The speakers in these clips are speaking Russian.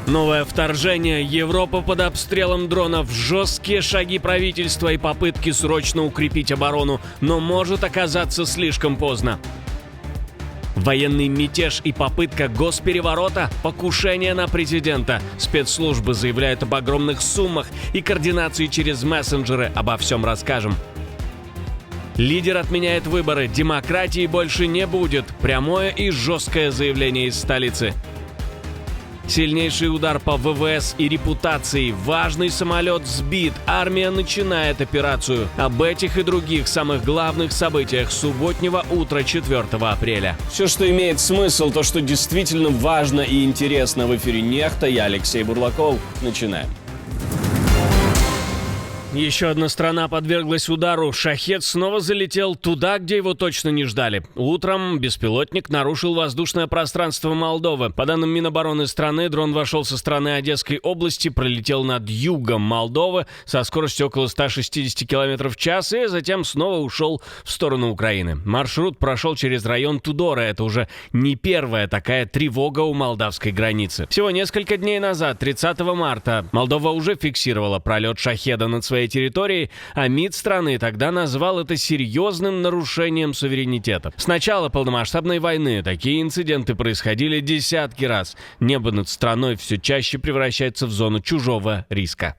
Новое вторжение, Европа под обстрелом дронов, жесткие шаги правительства и попытки срочно укрепить оборону, но может оказаться слишком поздно. Военный мятеж и попытка госпереворота, покушение на президента. Спецслужбы заявляют об огромных суммах и координации через мессенджеры. Обо всем расскажем. Лидер отменяет выборы, демократии больше не будет. Прямое и жесткое заявление из столицы. Сильнейший удар по ВВС и репутации. Важный самолет сбит. Армия начинает операцию. Об этих и других самых главных событиях субботнего утра 4 апреля. Все, что имеет смысл, то, что действительно важно и интересно, в эфире «Нехта». Я Алексей Бурлаков. Начинаем. Еще одна страна подверглась удару. «Шахед» снова залетел туда, где его точно не ждали. Утром беспилотник нарушил воздушное пространство Молдовы. По данным Минобороны страны, дрон вошел со стороны Одесской области, пролетел над югом Молдовы со скоростью около 160 км в час и затем снова ушел в сторону Украины. Маршрут прошел через район Тудора. Это уже не первая такая тревога у молдавской границы. Всего несколько дней назад, 30 марта, Молдова уже фиксировала пролет «Шахеда» над своей территории, а МИД страны тогда назвал это серьезным нарушением суверенитета. С начала полномасштабной войны такие инциденты происходили десятки раз. Небо над страной все чаще превращается в зону чужого риска.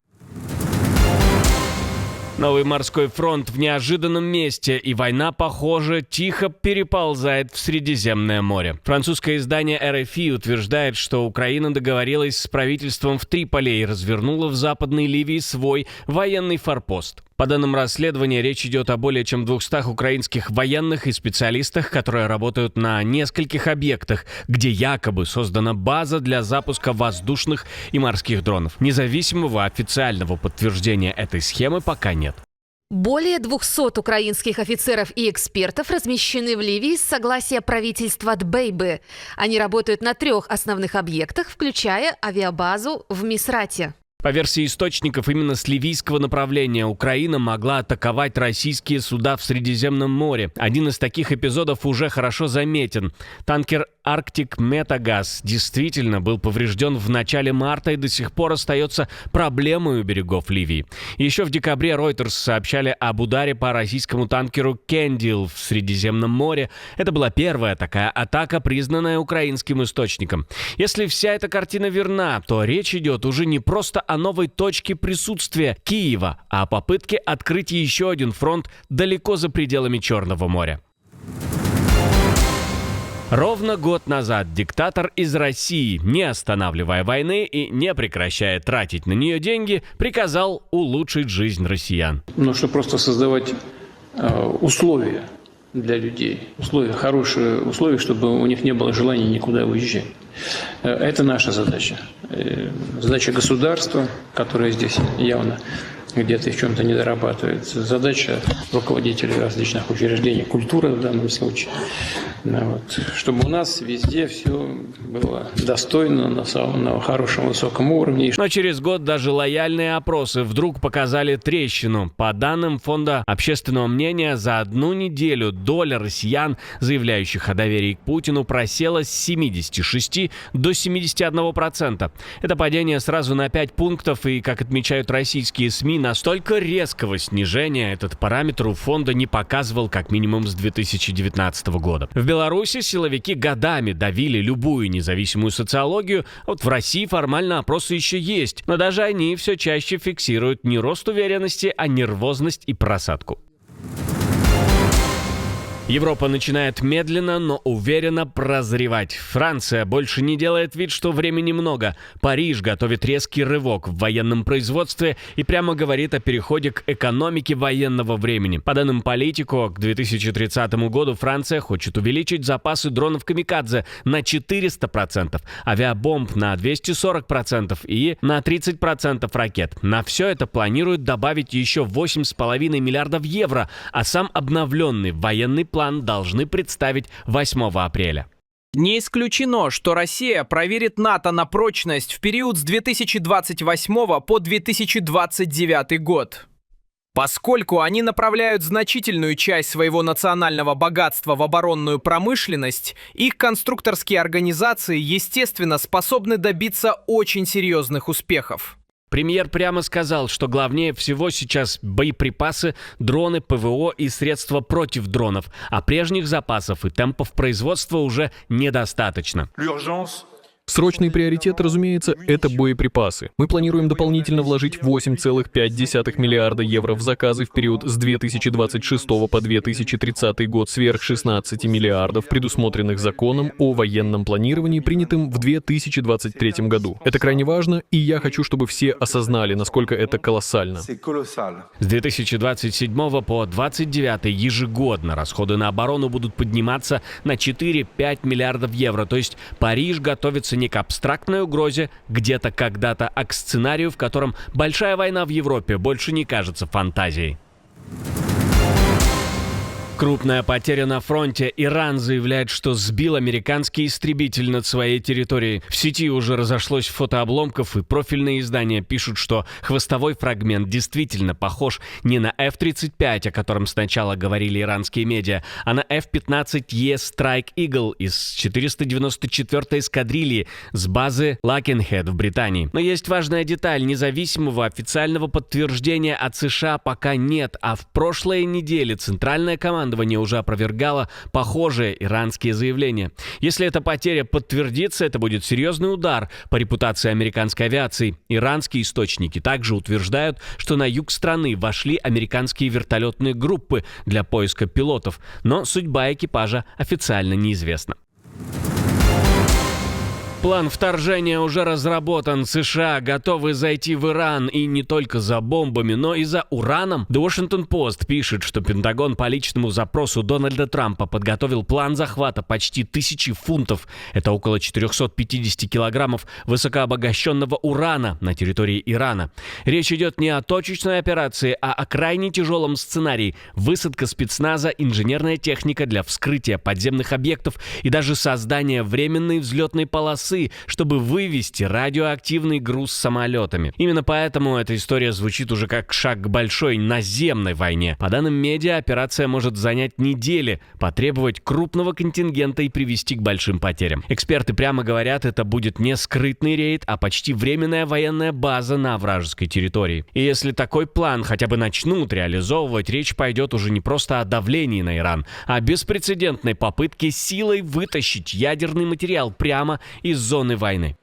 Новый морской фронт в неожиданном месте, и война, похоже, тихо переползает в Средиземное море. Французское издание РФИ утверждает, что Украина договорилась с правительством в Триполи и развернула в Западной Ливии свой военный форпост. По данным расследования, речь идет о более чем 200 украинских военных и специалистах, которые работают на нескольких объектах, где якобы создана база для запуска воздушных и морских дронов. Независимого официального подтверждения этой схемы пока нет. Более 200 украинских офицеров и экспертов размещены в Ливии с согласия правительства Дбейбы. Они работают на 3 основных объектах, включая авиабазу в Мисрате. По версии источников, именно с ливийского направления Украина могла атаковать российские суда в Средиземном море. Один из таких эпизодов уже хорошо заметен. Танкер «Арктик Метагаз» действительно был поврежден в начале марта и до сих пор остается проблемой у берегов Ливии. Еще в декабре Reuters сообщали об ударе по российскому танкеру «Кендил» в Средиземном море. Это была первая такая атака, признанная украинским источником. Если вся эта картина верна, то речь идет уже не просто о новой точке присутствия Киева, а о попытке открыть еще один фронт далеко за пределами Черного моря. Ровно год назад диктатор из России, не останавливая войны и не прекращая тратить на нее деньги, приказал улучшить жизнь россиян. Нужно просто создавать условия для людей, хорошие условия, чтобы у них не было желания никуда уезжать. Это наша задача. Задача государства, которое здесь явно где-то в чем-то не дорабатывает. Задача руководителей различных учреждений, культуры в данном случае. Чтобы у нас везде все было достойно, на хорошем высоком уровне. Но через год даже лояльные опросы вдруг показали трещину. По данным Фонда общественного мнения, за одну неделю доля россиян, заявляющих о доверии к Путину, просела с 76 до 71%. Это падение сразу на 5 пунктов, и, как отмечают российские СМИ, настолько резкого снижения этот параметр у фонда не показывал как минимум с 2019 года. В Беларуси силовики годами давили любую независимую социологию, а вот в России формально опросы еще есть, но даже они все чаще фиксируют не рост уверенности, а нервозность и просадку. Европа начинает медленно, но уверенно прозревать. Франция больше не делает вид, что времени много. Париж готовит резкий рывок в военном производстве и прямо говорит о переходе к экономике военного времени. По данным Политико, к 2030 году Франция хочет увеличить запасы дронов «Камикадзе» на 400%, авиабомб на 240% и на 30% ракет. На все это планируют добавить еще 8,5 миллиардов евро, а сам обновленный военный план должны представить 8 апреля. Не исключено, что Россия проверит НАТО на прочность в период с 2028 по 2029 год. Поскольку они направляют значительную часть своего национального богатства в оборонную промышленность, их конструкторские организации, естественно, способны добиться очень серьезных успехов. Премьер прямо сказал, что главнее всего сейчас боеприпасы, дроны, ПВО и средства против дронов, а прежних запасов и темпов производства уже недостаточно. Срочный приоритет, разумеется, это боеприпасы. Мы планируем дополнительно вложить 8,5 миллиарда евро в заказы в период с 2026 по 2030 год сверх 16 миллиардов, предусмотренных законом о военном планировании, принятым в 2023 году. Это крайне важно, и я хочу, чтобы все осознали, насколько это колоссально. С 2027 по 2029 ежегодно расходы на оборону будут подниматься на 4-5 миллиардов евро, то есть Париж готовится не к абстрактной угрозе где-то когда-то, а к сценарию, в котором большая война в Европе больше не кажется фантазией. Крупная потеря на фронте. Иран заявляет, что сбил американский истребитель над своей территорией. В сети уже разошлось фото обломков, и профильные издания пишут, что хвостовой фрагмент действительно похож не на F-35, о котором сначала говорили иранские медиа, а на F-15E Strike Eagle из 494-й эскадрильи с базы Лакенхед в Британии. Но есть важная деталь. Независимого официального подтверждения от США пока нет, а в прошлой неделе Центральная командование уже опровергало похожие иранские заявления. Если эта потеря подтвердится, это будет серьезный удар по репутации американской авиации. Иранские источники также утверждают, что на юг страны вошли американские вертолетные группы для поиска пилотов, но судьба экипажа официально неизвестна. План вторжения уже разработан. США готовы зайти в Иран и не только за бомбами, но и за ураном. The Washington Post пишет, что Пентагон по личному запросу Дональда Трампа подготовил план захвата почти 1000 фунтов. Это около 450 килограммов высокообогащенного урана на территории Ирана. Речь идет не о точечной операции, а о крайне тяжелом сценарии. Высадка спецназа, инженерная техника для вскрытия подземных объектов и даже создание временной взлетной полосы, чтобы вывести радиоактивный груз самолетами. Именно поэтому эта история звучит уже как шаг к большой наземной войне. По данным медиа, операция может занять недели, потребовать крупного контингента и привести к большим потерям. Эксперты прямо говорят, это будет не скрытный рейд, а почти временная военная база на вражеской территории. И если такой план хотя бы начнут реализовывать, речь пойдет уже не просто о давлении на Иран, а о беспрецедентной попытке силой вытащить ядерный материал прямо из зоны войны.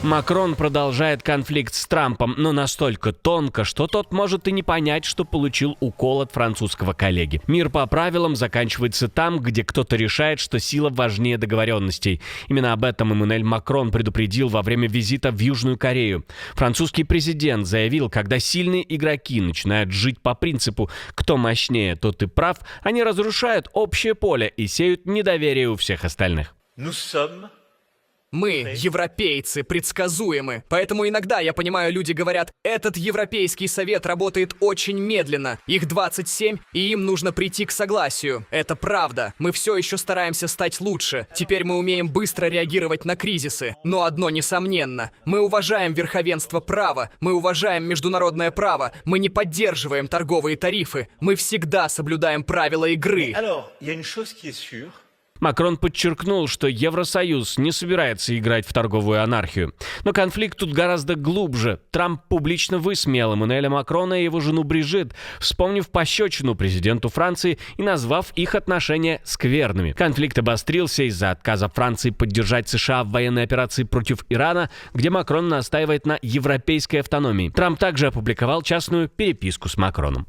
Макрон продолжает конфликт с Трампом, но настолько тонко, что тот может и не понять, что получил укол от французского коллеги. Мир по правилам заканчивается там, где кто-то решает, что сила важнее договоренностей. Именно об этом Эммануэль Макрон предупредил во время визита в Южную Корею. Французский президент заявил, когда сильные игроки начинают жить по принципу «кто мощнее, тот и прав», они разрушают общее поле и сеют недоверие у всех остальных. Мы, европейцы, предсказуемы. Поэтому иногда, я понимаю, люди говорят, этот Европейский совет работает очень медленно. Их 27, и им нужно прийти к согласию. Это правда. Мы все еще стараемся стать лучше. Теперь мы умеем быстро реагировать на кризисы. Но одно несомненно. Мы уважаем верховенство права. Мы уважаем международное право. Мы не поддерживаем торговые тарифы. Мы всегда соблюдаем правила игры. Макрон подчеркнул, что Евросоюз не собирается играть в торговую анархию. Но конфликт тут гораздо глубже. Трамп публично высмеял Эммануэля Макрона и его жену Брижит, вспомнив пощечину президенту Франции и назвав их отношения скверными. Конфликт обострился из-за отказа Франции поддержать США в военной операции против Ирана, где Макрон настаивает на европейской автономии. Трамп также опубликовал частную переписку с Макроном.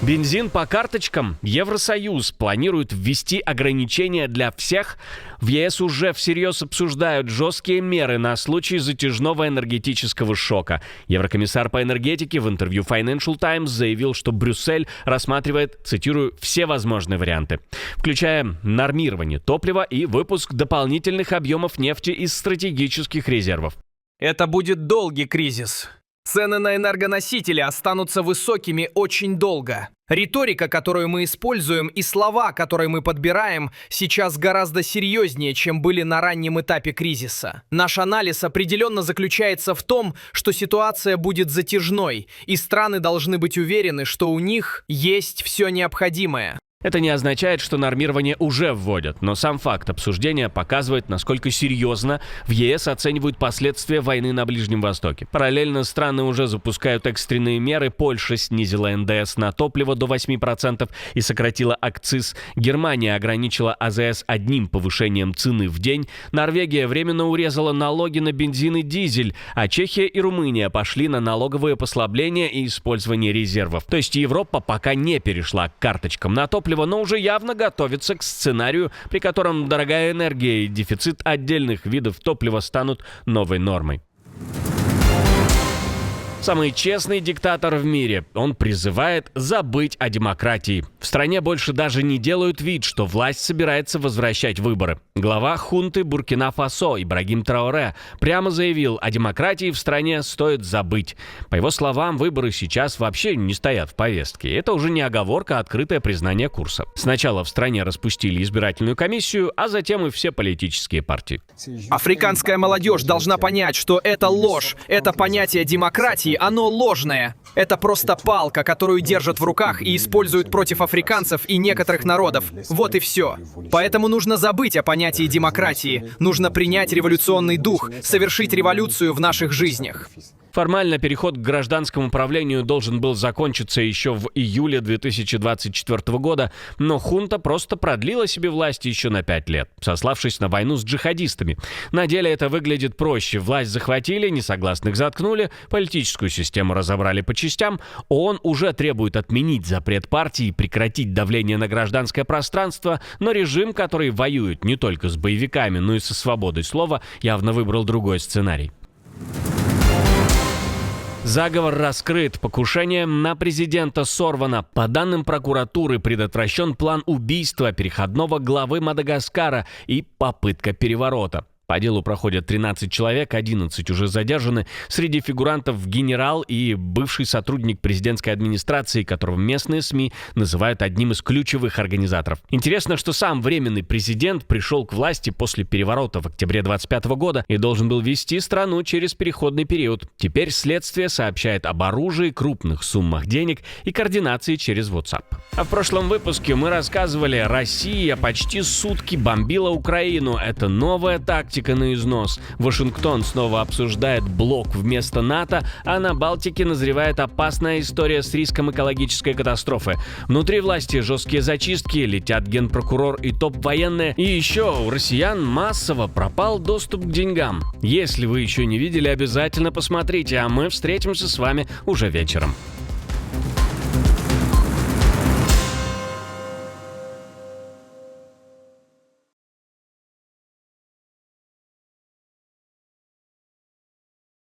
Бензин по карточкам. Евросоюз планирует ввести ограничения для всех. В ЕС уже всерьез обсуждают жесткие меры на случай затяжного энергетического шока. Еврокомиссар по энергетике в интервью Financial Times заявил, что Брюссель рассматривает, цитирую, все возможные варианты, включая нормирование топлива и выпуск дополнительных объемов нефти из стратегических резервов. Это будет долгий кризис. Цены на энергоносители останутся высокими очень долго. Риторика, которую мы используем, и слова, которые мы подбираем, сейчас гораздо серьезнее, чем были на раннем этапе кризиса. Наш анализ определенно заключается в том, что ситуация будет затяжной, и страны должны быть уверены, что у них есть все необходимое. Это не означает, что нормирование уже вводят, но сам факт обсуждения показывает, насколько серьезно в ЕС оценивают последствия войны на Ближнем Востоке. Параллельно страны уже запускают экстренные меры. Польша снизила НДС на топливо до 8% и сократила акциз. Германия ограничила АЗС одним повышением цены в день. Норвегия временно урезала налоги на бензин и дизель, а Чехия и Румыния пошли на налоговые послабления и использование резервов. То есть Европа пока не перешла к карточкам на топливо, но уже явно готовится к сценарию, при котором дорогая энергия и дефицит отдельных видов топлива станут новой нормой. Самый честный диктатор в мире. Он призывает забыть о демократии. В стране больше даже не делают вид, что власть собирается возвращать выборы. Глава хунты Буркина-Фасо Ибрагим Траоре прямо заявил, о демократии в стране стоит забыть. По его словам, выборы сейчас вообще не стоят в повестке. Это уже не оговорка, а открытое признание курса. Сначала в стране распустили избирательную комиссию, а затем и все политические партии. Африканская молодежь должна понять, что это ложь. Это понятие демократии, оно ложное. Это просто палка, которую держат в руках и используют против африканцев и некоторых народов. Вот и все. Поэтому нужно забыть о понятии демократии. Нужно принять революционный дух, совершить революцию в наших жизнях. Формально переход к гражданскому правлению должен был закончиться еще в июле 2024 года, но хунта просто продлила себе власть еще на 5 лет, сославшись на войну с джихадистами. На деле это выглядит проще. Власть захватили, несогласных заткнули, политическую систему разобрали по частям. ООН уже требует отменить запрет партии и прекратить давление на гражданское пространство, но режим, который воюет не только с боевиками, но и со свободой слова, явно выбрал другой сценарий. Заговор раскрыт, покушение на президента сорвано. По данным прокуратуры, предотвращен план убийства переходного главы Мадагаскара и попытка переворота. По делу проходят 13 человек, 11 уже задержаны. Среди фигурантов генерал и бывший сотрудник президентской администрации, которого местные СМИ называют одним из ключевых организаторов. Интересно, что сам временный президент пришел к власти после переворота в октябре 2025 года и должен был вести страну через переходный период. Теперь следствие сообщает об оружии, крупных суммах денег и координации через WhatsApp. А в прошлом выпуске мы рассказывали, Россия почти сутки бомбила Украину. Это новая тактика на износ. Вашингтон снова обсуждает блок вместо НАТО, а на Балтике назревает опасная история с риском экологической катастрофы. Внутри власти жесткие зачистки, летят генпрокурор и топ-военные. И еще у россиян массово пропал доступ к деньгам. Если вы еще не видели, обязательно посмотрите, а мы встретимся с вами уже вечером.